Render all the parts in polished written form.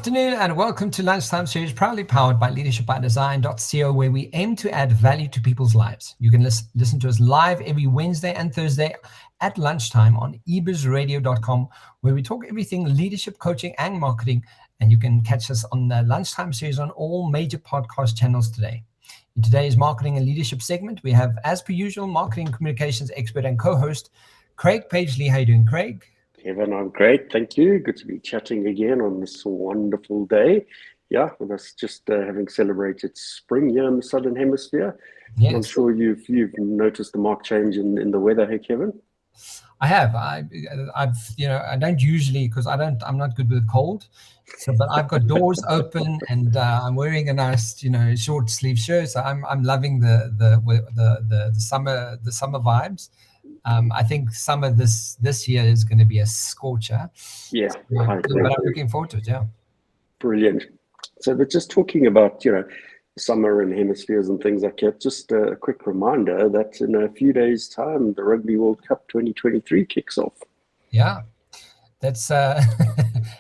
afternoon and welcome to Lunchtime Series, proudly powered by leadershipbydesign.co, where we aim to add value to people's lives. You can listen to us live every Wednesday and Thursday at lunchtime on ebizradio.com, where we talk everything leadership, coaching, and marketing. And you can catch us on the Lunchtime Series on all major podcast channels today. In today's marketing and leadership segment, we have, as per usual, marketing and communications expert and co-host Craig Pagely. How are you doing, Craig? Kevin, I'm great, thank you. Good to be chatting again on this wonderful day. Yeah, with us just having celebrated spring here in the Southern Hemisphere. Yes. I'm sure you've noticed the marked change in the weather, hey, Kevin? I have. I've I don't usually, because I'm not good with cold. So, but I've got doors open and I'm wearing a nice, short sleeve shirt. So I'm loving the summer vibes. I think summer this year is going to be a scorcher. Yeah, but I'm looking forward to it. Yeah. Brilliant. So, but just talking about summer and hemispheres and things like that, just a quick reminder that in a few days' time, the Rugby World Cup 2023 kicks off. Yeah, that's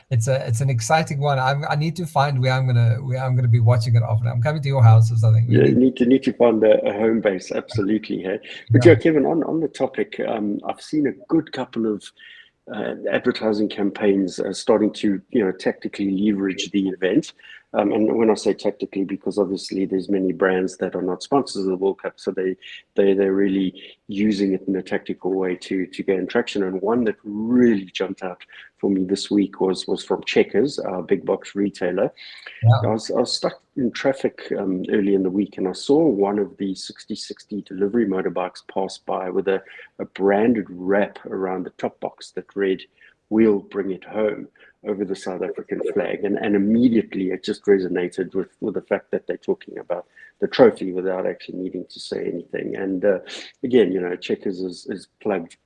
it's an exciting one. I need to find where I'm gonna be watching it often. I'm coming to your house or something. Yeah, you need to find a home base, absolutely. Hey, but yeah, Kevin, on the topic, I've seen a good couple of advertising campaigns starting to tactically leverage the event. And when I say tactically, because obviously there's many brands that are not sponsors of the World Cup, so they're really using it in a tactical way to gain traction. And one that really jumped out for me this week was from Checkers, our big box retailer. Yeah. I was stuck in traffic early in the week, and I saw one of the 60/60 delivery motorbikes pass by with a branded wrap around the top box that read, "We'll bring it home," over the South African flag. And immediately it just resonated with the fact that they're talking about the trophy without actually needing to say anything. And again, Checkers is plugged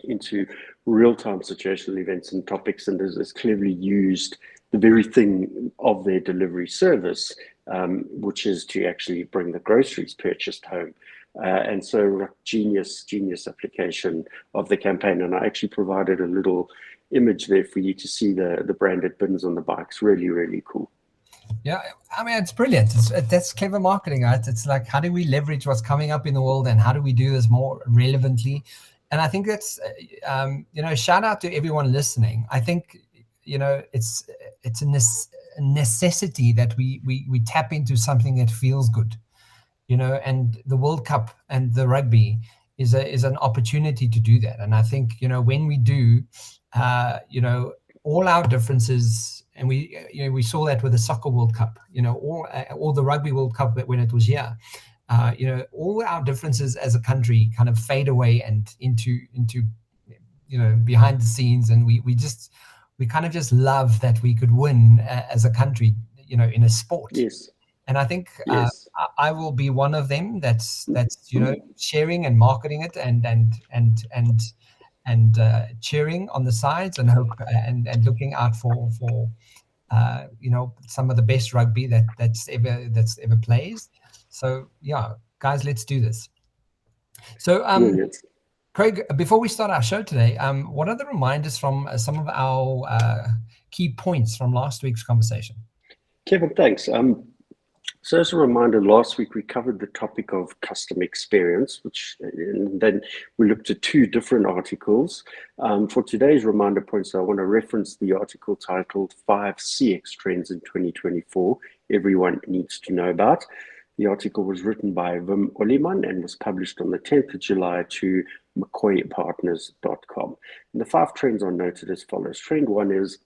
into real-time situational events and topics, and has cleverly used the very thing of their delivery service, which is to actually bring the groceries purchased home. And so genius application of the campaign. And I actually provided a little image there for you to see the branded bins on the bikes. Really, really cool. Yeah, I mean, it's brilliant. That's clever marketing, right? It's like, how do we leverage what's coming up in the world, and how do we do this more relevantly? And I think that's, shout out to everyone listening. I think, it's a necessity that we tap into something that feels good, and the World Cup and the rugby is an opportunity to do that. And I think, when we do, all our differences, and we saw that with the Soccer World Cup, or the Rugby World Cup when it was here. All our differences as a country kind of fade away and into behind the scenes, and we kind of just love that we could win as a country, in a sport. Yes. And I think yes. I will be one of them that's sharing and marketing it and cheering on the sides, and hope and looking out for some of the best rugby that's ever plays. So yeah, guys, let's do this. So Craig, before we start our show today, what are the reminders from some of our key points from last week's conversation? Kevin, thanks. So as a reminder, last week we covered the topic of customer experience, and then we looked at two different articles. For today's reminder points, I want to reference the article titled 5 CX Trends in 2024 Everyone Needs to Know About. The article was written by Wim Oliman and was published on the 10th of July to McCoypartners.com. And the 5 trends are noted as follows. Trend 1 is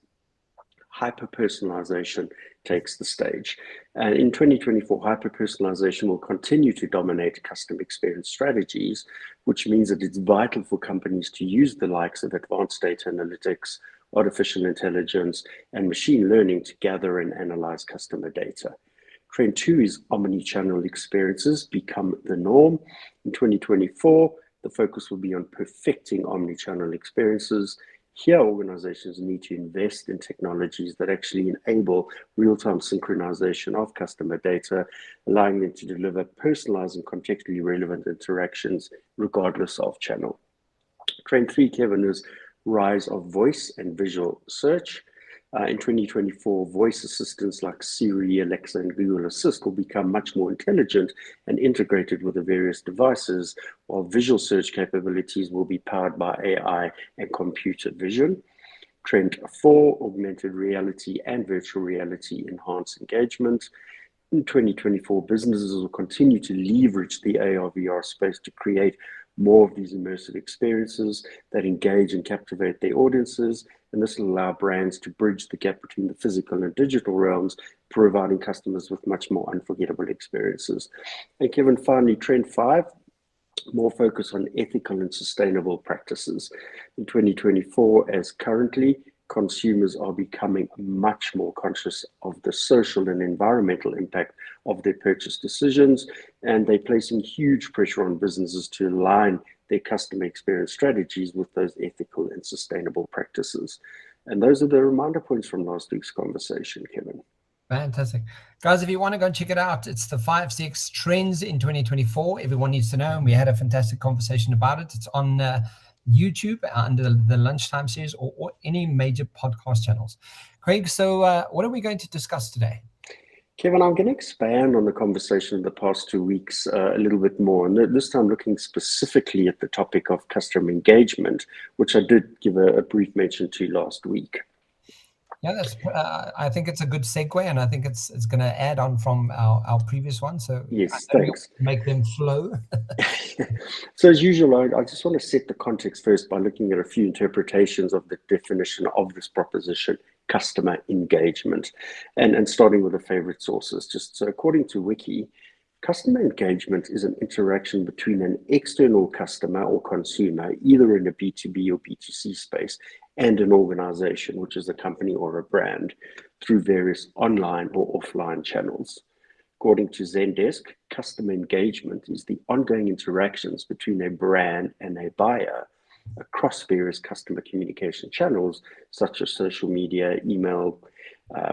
hyper-personalization takes the stage. And in 2024, hyper-personalization will continue to dominate customer experience strategies, which means that it's vital for companies to use the likes of advanced data analytics, artificial intelligence, and machine learning to gather and analyze customer data. Trend 2 is omni-channel experiences become the norm. In 2024, the focus will be on perfecting omni-channel experiences. Here, organizations need to invest in technologies that actually enable real-time synchronization of customer data, allowing them to deliver personalized and contextually relevant interactions regardless of channel. Trend 3, Kevin, is rise of voice and visual search. In 2024, voice assistants like Siri, Alexa, and Google Assist will become much more intelligent and integrated with the various devices, while visual search capabilities will be powered by AI and computer vision. Trend 4, augmented reality and virtual reality enhance engagement. In 2024, businesses will continue to leverage the AR/VR space to create more of these immersive experiences that engage and captivate their audiences. And this will allow brands to bridge the gap between the physical and digital realms, providing customers with much more unforgettable experiences. And Kevin, finally, trend 5, more focus on ethical and sustainable practices. In 2024, as currently, consumers are becoming much more conscious of the social and environmental impact of their purchase decisions, and they're placing huge pressure on businesses to align their customer experience strategies with those ethical and sustainable practices. And those are the reminder points from last week's conversation, Kevin. Fantastic. Guys, if you want to go and check it out, it's the 5-6 trends in 2024. Everyone needs to know, and we had a fantastic conversation about it. It's on YouTube under the Lunchtime series or any major podcast channels. Craig, so what are we going to discuss today? Kevin, I'm going to expand on the conversation of the past 2 weeks a little bit more, and this time looking specifically at the topic of customer engagement, which I did give a brief mention to last week. Yeah, that's. I think it's a good segue, and I think it's going to add on from our previous one. So yes, thanks. Make them flow. So as usual, I just want to set the context first by looking at a few interpretations of the definition of this proposition, customer engagement, and starting with the favorite sources. Just so according to Wiki, customer engagement is an interaction between an external customer or consumer, either in a B2B or B2C space, and an organization, which is a company or a brand, through various online or offline channels. According to Zendesk, customer engagement is the ongoing interactions between a brand and a buyer across various customer communication channels, such as social media, email,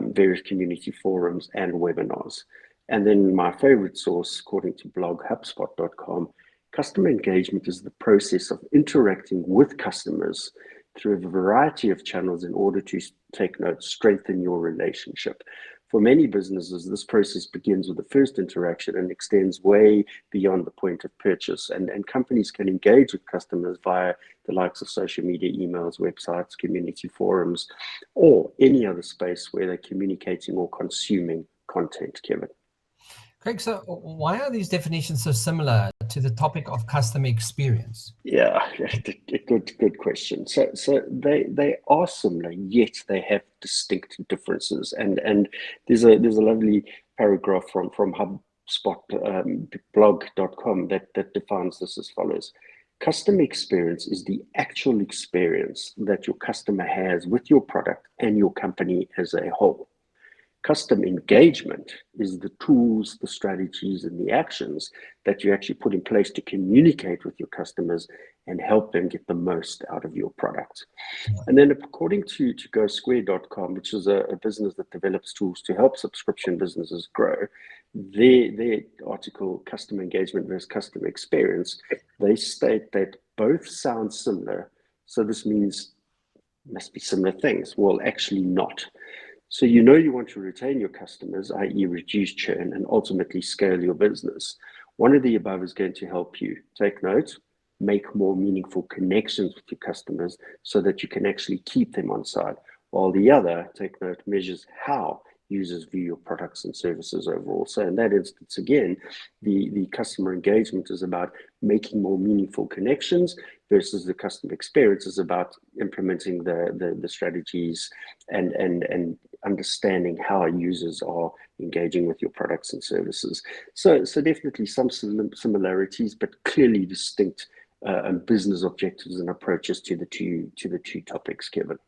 various community forums, and webinars. And then my favorite source, according to bloghubspot.com, customer engagement is the process of interacting with customers through a variety of channels in order to, take note, strengthen your relationship. For many businesses, this process begins with the first interaction and extends way beyond the point of purchase. And companies can engage with customers via the likes of social media, emails, websites, community forums, or any other space where they're communicating or consuming content, Kevin. Craig, so why are these definitions so similar to the topic of customer experience? Yeah, good question. So they are similar, yet they have distinct differences. And there's a lovely paragraph from HubSpot blog.com that defines this as follows. Customer experience is the actual experience that your customer has with your product and your company as a whole. Customer engagement is the tools, the strategies, and the actions that you actually put in place to communicate with your customers and help them get the most out of your product. And then according to GoSquare.com, which is a business that develops tools to help subscription businesses grow, their article, Customer Engagement versus Customer Experience, they state that both sound similar. So this means must be similar things. Well, actually not. So you know you want to retain your customers, i.e. reduce churn, and ultimately scale your business. One of the above is going to help you. Take note, make more meaningful connections with your customers so that you can actually keep them on side. While the other, take note, measures how users view your products and services overall. So in that instance, again, the customer engagement is about making more meaningful connections versus the customer experience is about implementing the strategies and understanding how users are engaging with your products and services. So definitely some similarities, but clearly distinct business objectives and approaches to the two topics, Kevin.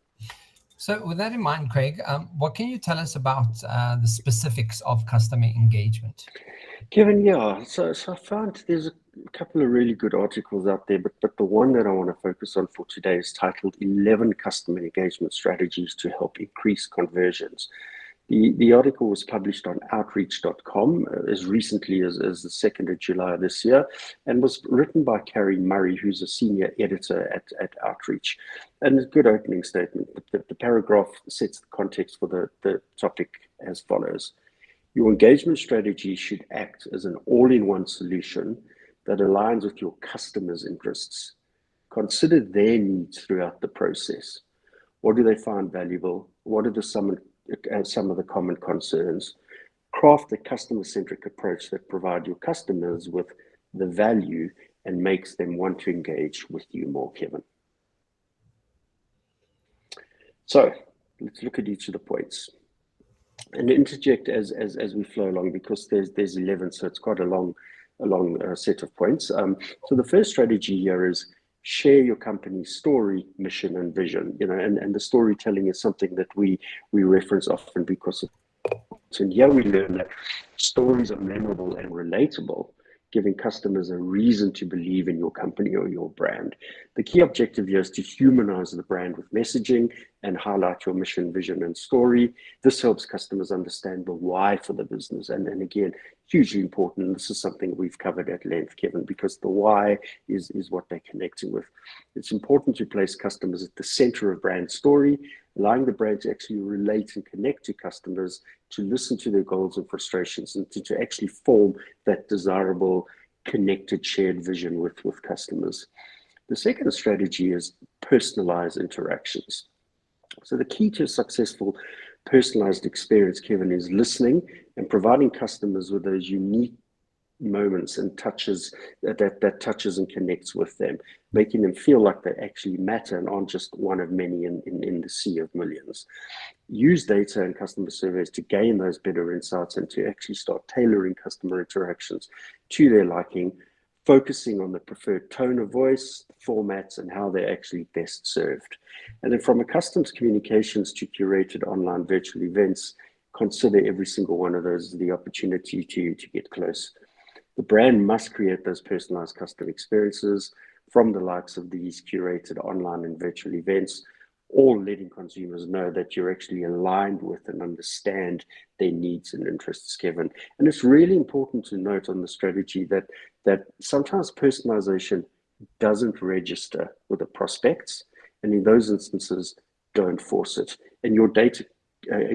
So with that in mind, Craig, what can you tell us about the specifics of customer engagement? Kevin, yeah, so I found there's a couple of really good articles out there, but the one that I want to focus on for today is titled 11 Customer Engagement Strategies to Help Increase Conversions. The article was published on outreach.com as recently as the 2nd of July this year, and was written by Carrie Murray, who's a senior editor at Outreach. And a good opening statement. The paragraph sets the context for the topic as follows. Your engagement strategy should act as an all-in-one solution that aligns with your customers' interests. Consider their needs throughout the process. What do they find valuable? What are some of the common concerns? Craft a customer-centric approach that provides your customers with the value and makes them want to engage with you more, Kevin. So let's look at each of the points and interject as we flow along, because there's 11, so it's quite a long set of points. So the first strategy here is share your company's story, mission, and vision. And the storytelling is something that we reference often, because and here we learn that stories are memorable and relatable, giving customers a reason to believe in your company or your brand. The key objective here is to humanize the brand with messaging and highlight your mission, vision, and story. This helps customers understand the why for the business. And again, hugely important. This is something we've covered at length, Kevin, because the why is what they're connecting with. It's important to place customers at the center of brand story, allowing the brand to actually relate and connect to customers, to listen to their goals and frustrations, and to actually form that desirable, connected, shared vision with customers. The second strategy is personalized interactions. So the key to a successful personalized experience, Kevin, is listening and providing customers with those unique moments and touches that touches and connects with them, making them feel like they actually matter and aren't just one of many in the sea of millions. Use data and customer surveys to gain those better insights and to actually start tailoring customer interactions to their liking, focusing on the preferred tone of voice, formats, and how they're actually best served. And then from a customs communications to curated online virtual events, consider every single one of those as the opportunity to get close. The brand must create those personalized customer experiences from the likes of these curated online and virtual events, all letting consumers know that you're actually aligned with and understand their needs and interests, Kevin. And it's really important to note on the strategy that sometimes personalization doesn't register with the prospects, and in those instances, don't force it. And your data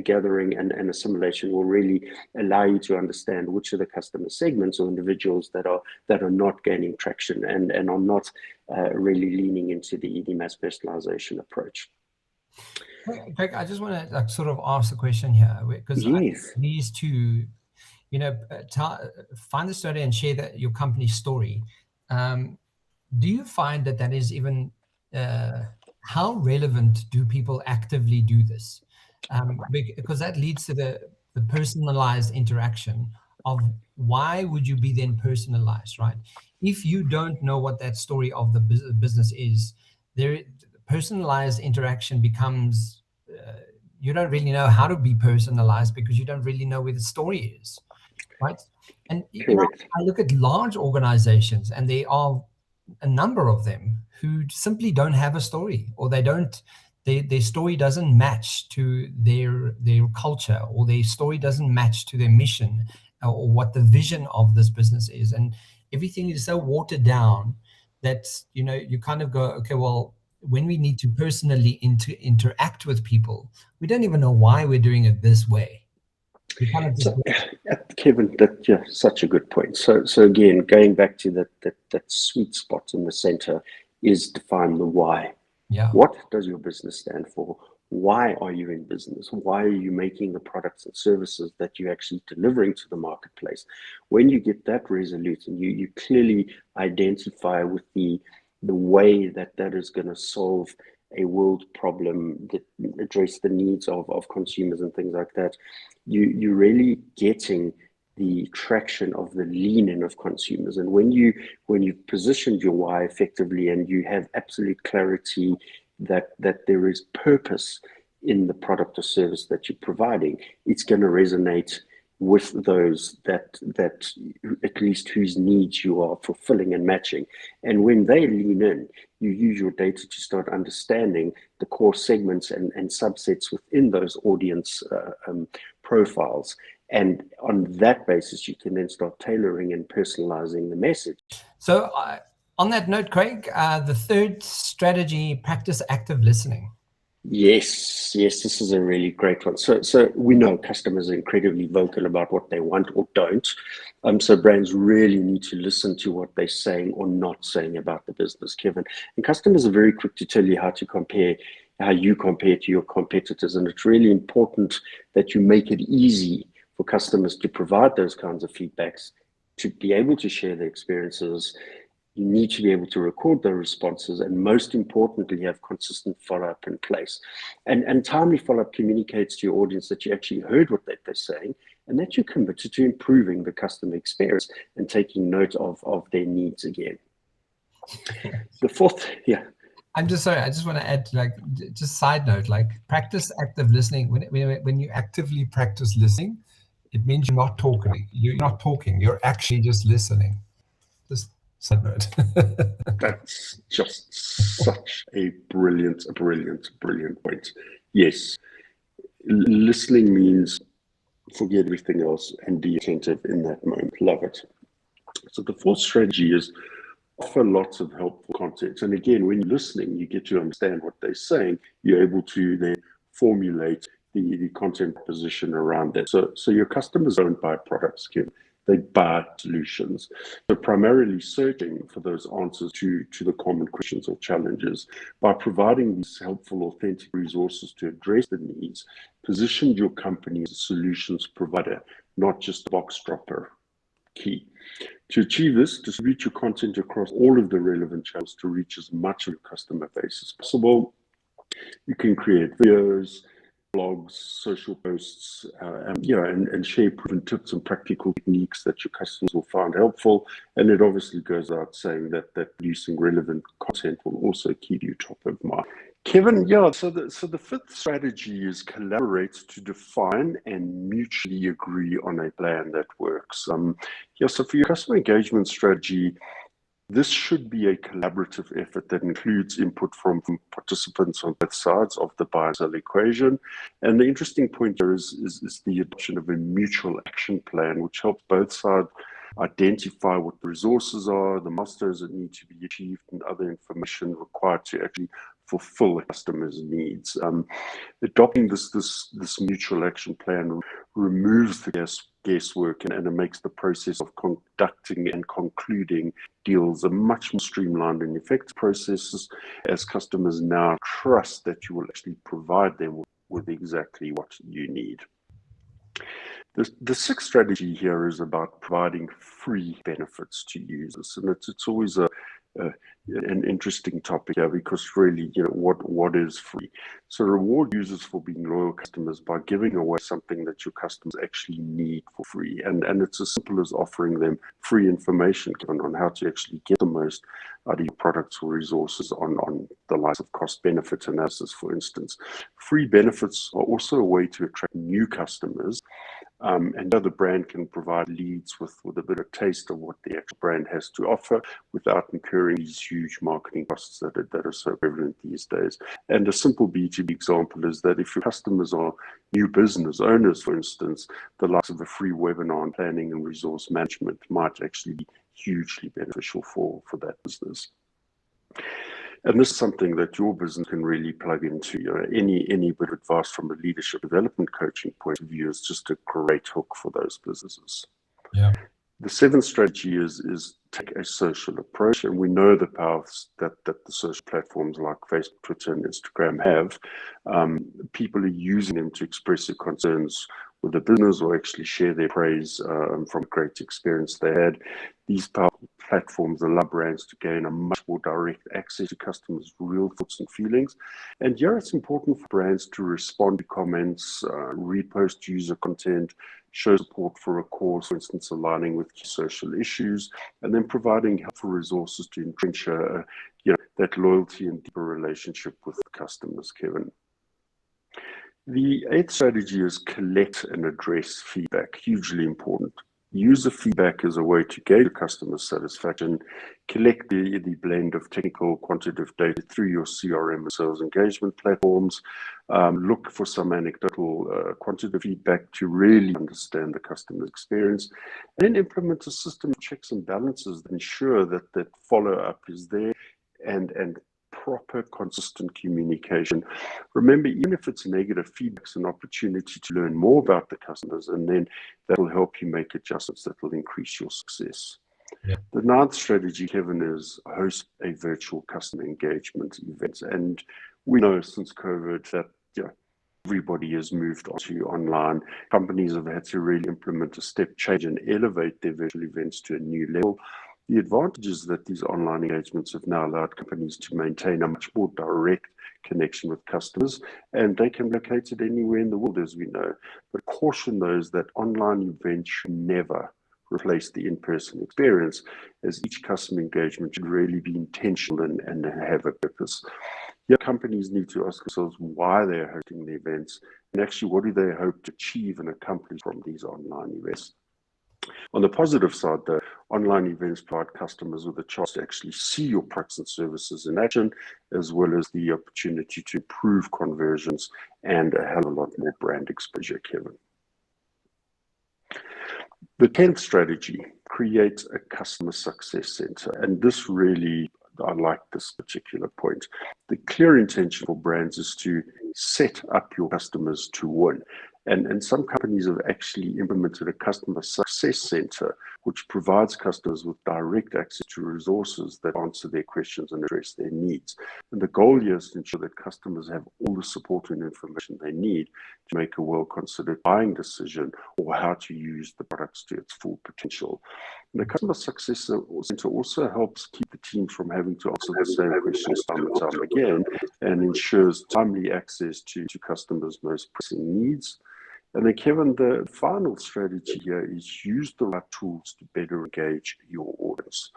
gathering and assimilation will really allow you to understand which of the customer segments or individuals that are not gaining traction and are not really leaning into the mass personalization approach. Greg, I just want to sort of ask a question here, because yes. These two, find the story and share your company's story. Do you find that is even, how relevant do people actively do this? Because that leads to the personalized interaction of why would you be then personalized, right? If you don't know what that story of the business is, personalized interaction becomes, you don't really know how to be personalized because you don't really know where the story is, right? And I look at large organizations, and there are a number of them who simply don't have a story, or their story doesn't match to their culture, or their story doesn't match to their mission, or what the vision of this business is. And everything is so watered down that, you kind of go, okay, well, when we need to personally interact with people, we don't even know why we're doing it this way. Kevin, that's such a good point. So again, going back to that sweet spot in the center is define the why. Yeah. What does your business stand for? Why are you in business? Why are you making the products and services that you're actually delivering to the marketplace? When you get that resolute and you clearly identify with the way that is going to solve a world problem, that address the needs of consumers and things like that, you're really getting the traction of the lean in of consumers. And when you've positioned your why effectively and you have absolute clarity that there is purpose in the product or service that you're providing, it's going to resonate with those that at least whose needs you are fulfilling and matching. And when they lean in, you use your data to start understanding the core segments and subsets within those audience profiles. And on that basis, you can then start tailoring and personalizing the message. So on that note, Craig, the third strategy, practice active listening. Yes, this is a really great one. So we know customers are incredibly vocal about what they want or don't. So brands really need to listen to what they're saying or not saying about the business, Kevin. And customers are very quick to tell you how you compare to your competitors. And it's really important that you make it easy for customers to provide those kinds of feedbacks, to be able to share their experiences. You need to be able to record the responses, and most importantly, have consistent follow-up in place. And timely follow-up communicates to your audience that you actually heard what they're saying and that you're committed to improving the customer experience and taking note of their needs again. The fourth, I'm just sorry, I just want to add, just side note, practice active listening. When you actively practice listening, it means you're not talking. You're actually just listening. Just side note. That's just such a brilliant point. Yes, listening means forget everything else and be attentive in that moment. Love it. So the fourth strategy is offer lots of helpful content. And again, when you're listening, you get to understand what they're saying. You're able to then formulate the content position around that. So your customers don't buy products, Kim. They buy solutions. They're primarily searching for those answers to the common questions or challenges. By providing these helpful, authentic resources to address the needs, position your company as a solutions provider, not just a box dropper. Key. To achieve this, distribute your content across all of the relevant channels to reach as much of your customer base as possible. You can create videos, blogs, social posts, and share proven tips and practical techniques that your customers will find helpful. And it obviously goes without saying that producing relevant content will also keep you top of mind. Kevin, so the fifth strategy is collaborate to define and mutually agree on a plan that works. So for your customer engagement strategy, this should be a collaborative effort that includes input from participants on both sides of the buy and sell equation. And the interesting point here is the adoption of a mutual action plan, which helps both sides identify what the resources are, the milestones that need to be achieved, and other information required to actually fulfill the customer's needs. Adopting this mutual action plan removes the guesswork and it makes the process of conducting and concluding deals a much more streamlined and effective processes, as customers now trust that you will actually provide them with exactly what you need. The sixth strategy here is about providing free benefits to users, and it's always an interesting topic here, because really, what is free? So reward users for being loyal customers by giving away something that your customers actually need for free, and it's as simple as offering them free information on how to actually get the most out of your products or resources on the likes of cost-benefit analysis, for instance. Free benefits are also a way to attract new customers. And the brand can provide leads with a bit of taste of what the actual brand has to offer without incurring these huge marketing costs that are so prevalent these days. And a simple B2B example is that if your customers are new business owners, for instance, the likes of a free webinar on planning and resource management might actually be hugely beneficial for that business. And this is something that your business can really plug into. Any bit of advice from a leadership development coaching point of view is just a great hook for those businesses. Yeah. The seventh strategy is take a social approach, and we know the powers that the social platforms like Facebook, Twitter, and Instagram have. People are using them to express their concerns with the business or actually share their praise from great experience they had. These powerful platforms allow brands to gain a much more direct access to customers' real thoughts and feelings. And here it's important for brands to respond to comments, repost user content, show support for a cause, for instance, aligning with key social issues, and then providing helpful resources to entrench that loyalty and deeper relationship with customers, Kevin. The eighth strategy is collect and address feedback, hugely important. User feedback is a way to gauge customer satisfaction, collect the blend of technical quantitative data through your CRM and sales engagement platforms. Look for some anecdotal quantitative feedback to really understand the customer experience, and then implement a system of checks and balances that ensure that follow-up is there and proper, consistent communication. Remember, even if it's negative, feedback's an opportunity to learn more about the customers, and then that will help you make adjustments that will increase your success. Yeah. The ninth strategy, Kevin, is host a virtual customer engagement event. And we know since COVID that everybody has moved on to online. Companies have had to really implement a step change and elevate their virtual events to a new level. The advantage is that these online engagements have now allowed companies to maintain a much more direct connection with customers, and they can be located anywhere in the world, as we know. But caution those that online events should never replace the in-person experience, as each customer engagement should really be intentional and have a purpose. Here, companies need to ask themselves why they're hosting the events, and actually what do they hope to achieve and accomplish from these online events. On the positive side, though, online events provide customers with a chance to actually see your products and services in action, as well as the opportunity to improve conversions and a hell of a lot more brand exposure, Kevin. The 10th strategy, create a customer success center. And this really, I like this particular point. The clear intention for brands is to set up your customers to win. And some companies have actually implemented a customer success center, which provides customers with direct access to resources that answer their questions and address their needs. And the goal here is to ensure that customers have all the support and information they need to make a well-considered buying decision or how to use the products to its full potential. And the customer success center also helps keep the teams from having to answer the same questions time and time again, and ensures timely access to customers' most pressing needs. And then, Kevin, the final strategy here is use the right tools to better engage your audience.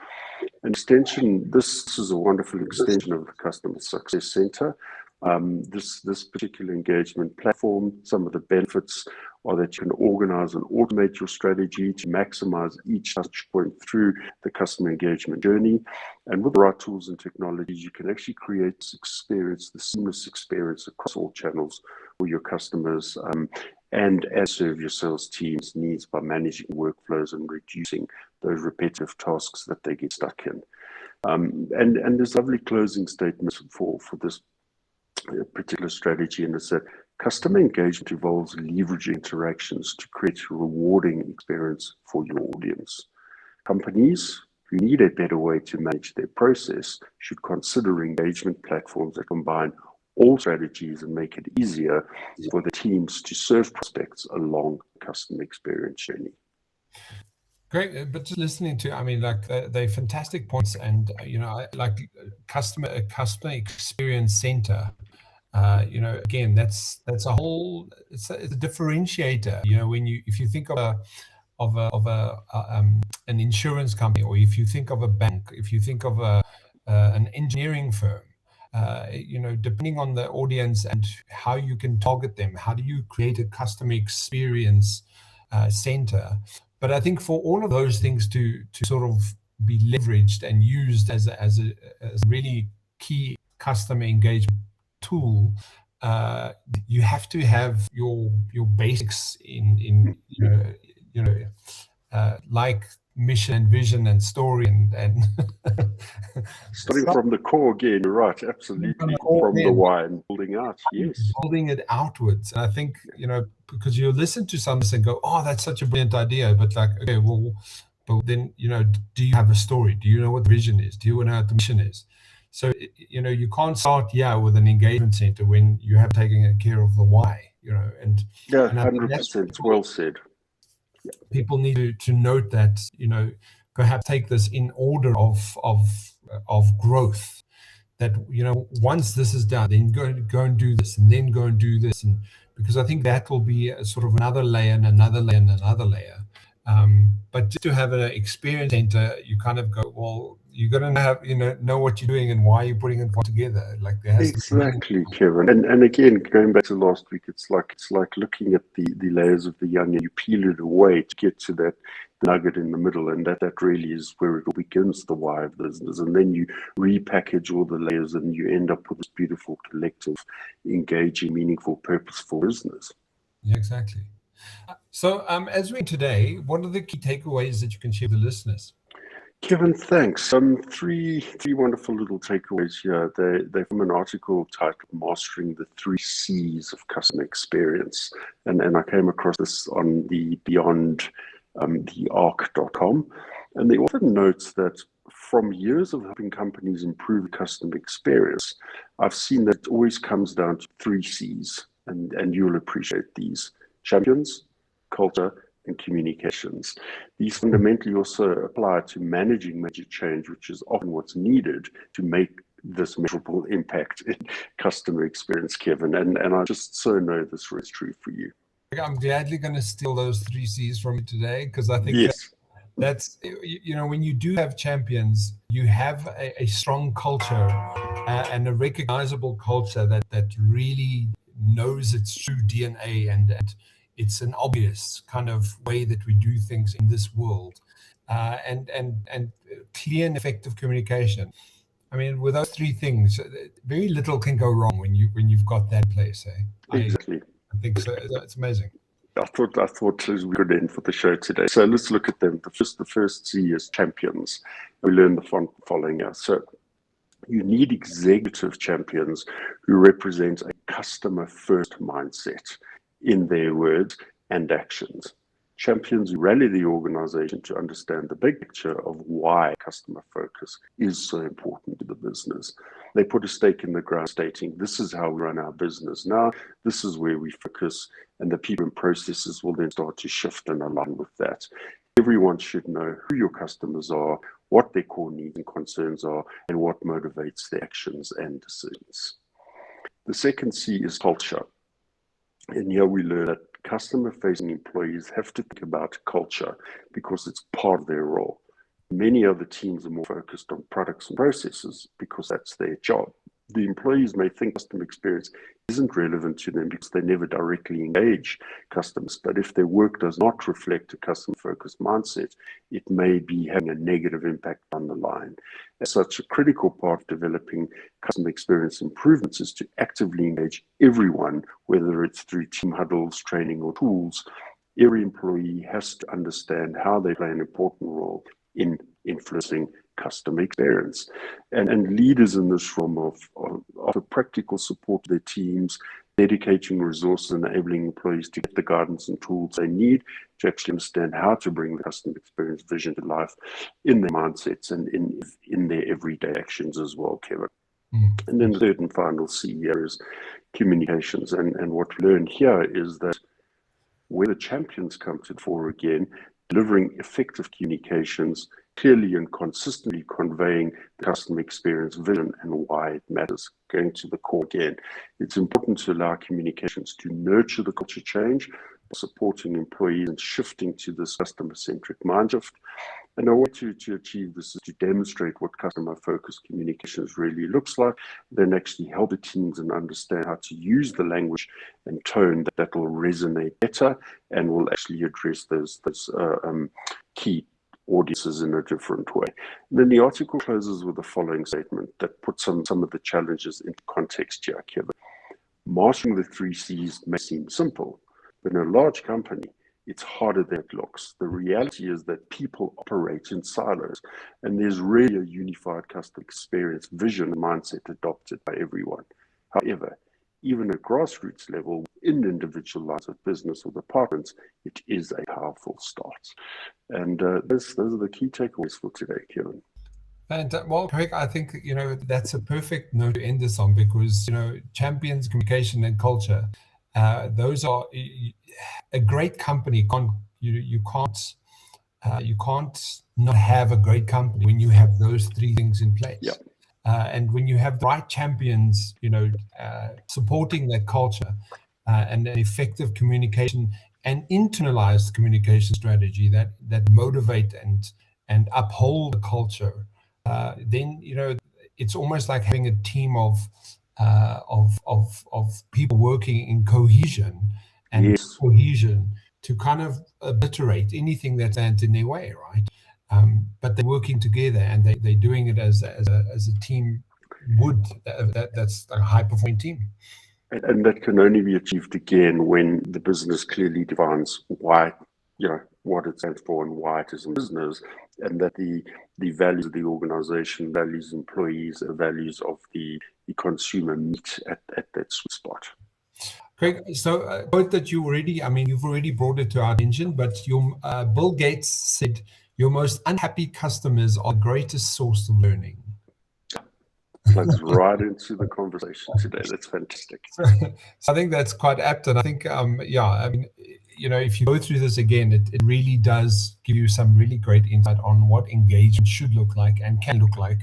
An extension, this is a wonderful extension of the Customer Success Center. This particular engagement platform, some of the benefits are that you can organize and automate your strategy to maximize each touch point through the customer engagement journey. And with the right tools and technologies, you can actually create this experience, the seamless experience across all channels for your customers, and serve your sales team's needs by managing workflows and reducing those repetitive tasks that they get stuck in. And there's lovely closing statements for this particular strategy, and it's that customer engagement involves leveraging interactions to create a rewarding experience for your audience. Companies who need a better way to manage their process should consider engagement platforms that combine all strategies and make it easier for the teams to serve prospects along the customer experience journey. Great, but just listening to, I mean, like they're fantastic points, and I like customer experience center. Again, that's a whole, it's a differentiator. If you think of an insurance company, or if you think of a bank, if you think of an engineering firm, depending on the audience and how you can target them, how do you create a customer experience center? But I think for all of those things to sort of be leveraged and used as a really key customer engagement tool, you have to have your basics in like mission and vision and story and starting from the core again. You're right, absolutely, from the why and building out. Yes, building it outwards. And I think because you listen to something and go, oh, that's such a brilliant idea, but like, okay, well, but then do you have a story? Do you know what the vision is? Do you know what the mission is? So you can't start with an engagement center when you have taken care of the why. And 100%. Well said. People need to note that, perhaps take this in order of growth. That, once this is done, then go and do this, and then go and do this. And because I think that will be a sort of another layer and another layer and another layer. But just to have an experience center, you kind of go, well, you got to have, know what you're doing and why you're putting it all together. Like there has to be Exactly, Kevin. And again, going back to last week, it's like looking at the layers of the onion. You peel it away to get to that nugget in the middle, and that really is where it all begins, the why of business. And then you repackage all the layers, and you end up with this beautiful, collective, engaging, meaningful, purposeful business. Yeah, exactly. So, as we today, what are the key takeaways that you can share with the listeners? Kevin, thanks. Three wonderful little takeaways here. They're from an article titled "Mastering the 3 C's of Customer Experience," and I came across this on the Beyond the arc.com, and the author notes that from years of helping companies improve customer experience, I've seen that it always comes down to 3 C's, and you'll appreciate these: champions, culture, and communications. These fundamentally also apply to managing major change, which is often what's needed to make this measurable impact in customer experience, Kevin. And I just so know this is true for you. I'm gladly going to steal those 3 C's from you today, because I think that's, when you do have champions, you have a strong culture and a recognizable culture that really knows its true DNA, and it's an obvious kind of way that we do things in this world, and clear and effective communication. I mean, with those 3 things, very little can go wrong when you've got that in place. Exactly. I think so. It's amazing. I thought we could end for the show today. So let's look at them. The first C is champions. We learned the following here. So you need executive champions who represent a customer-first mindset in their words and actions. Champions who rally the organization to understand the big picture of why customer focus is so important to the business. They put a stake in the ground stating, this is how we run our business now, this is where we focus, and the people and processes will then start to shift and align with that. Everyone should know who your customers are, what their core needs and concerns are, and what motivates their actions and decisions. The second C is culture. And here we learn that customer-facing employees have to think about culture because it's part of their role. Many other teams are more focused on products and processes because that's their job. The employees may think customer experience isn't relevant to them because they never directly engage customers. But if their work does not reflect a customer-focused mindset, it may be having a negative impact on the line. As such, a critical part of developing customer experience improvements is to actively engage everyone, whether it's through team huddles, training, or tools. Every employee has to understand how they play an important role in influencing customer experience. And leaders in this realm offer practical support to their teams, dedicating resources and enabling employees to get the guidance and tools they need to actually understand how to bring the customer experience vision to life in their mindsets and in their everyday actions as well, Kevin. And then the third and final C here is communications. And what we learn here is that where the champions come to the fore again, delivering effective communications, clearly and consistently conveying the customer experience vision and why it matters. Going to the core again, it's important to allow communications to nurture the culture change, supporting employees and shifting to this customer-centric mind shift. And a way to achieve this is to demonstrate what customer-focused communications really looks like, then actually help the teams and understand how to use the language and tone that will resonate better and will actually address those key audiences in a different way. And then the article closes with the following statement that puts some of the challenges into context here, Kevin. Mastering the 3 C's may seem simple, but in a large company, it's harder than it looks. The reality is that people operate in silos, and there's really a unified customer experience vision and mindset adopted by everyone. However, even at grassroots level, in individual lines of business or departments, it is a powerful start. And those are the key takeaways for today, Kevin. And well, Craig, I think, that's a perfect note to end this on, because, champions, communication, and culture, those are a great company. You can't not have a great company when you have those 3 things in place. Yeah. And when you have the right champions, supporting that culture and an effective communication and internalized communication strategy that motivate and uphold the culture, then it's almost like having a team of people working in cohesion and cohesion to kind of obliterate anything that stands in their way, right? But they're working together and they're doing it as a team would. That's a high-performing team. And that can only be achieved again when the business clearly defines why, what it stands for and why it is a business, and that the values of the organization, values of employees, the values of the consumer meet at that sweet spot. Craig, so a quote that you've already brought it to our attention, but Bill Gates said, "Your most unhappy customers are the greatest source of learning." Plugs right into the conversation today. That's fantastic. So I think that's quite apt, and I think, if you go through this again, it really does give you some really great insight on what engagement should look like and can look like,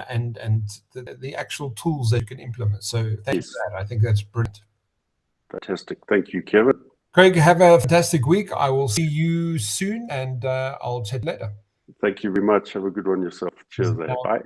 and the actual tools that you can implement. So thanks for that. I think that's brilliant. Fantastic. Thank you, Kevin. Craig, have a fantastic week. I will see you soon, and I'll chat later. Thank you very much. Have a good one yourself. Cheers. Bye.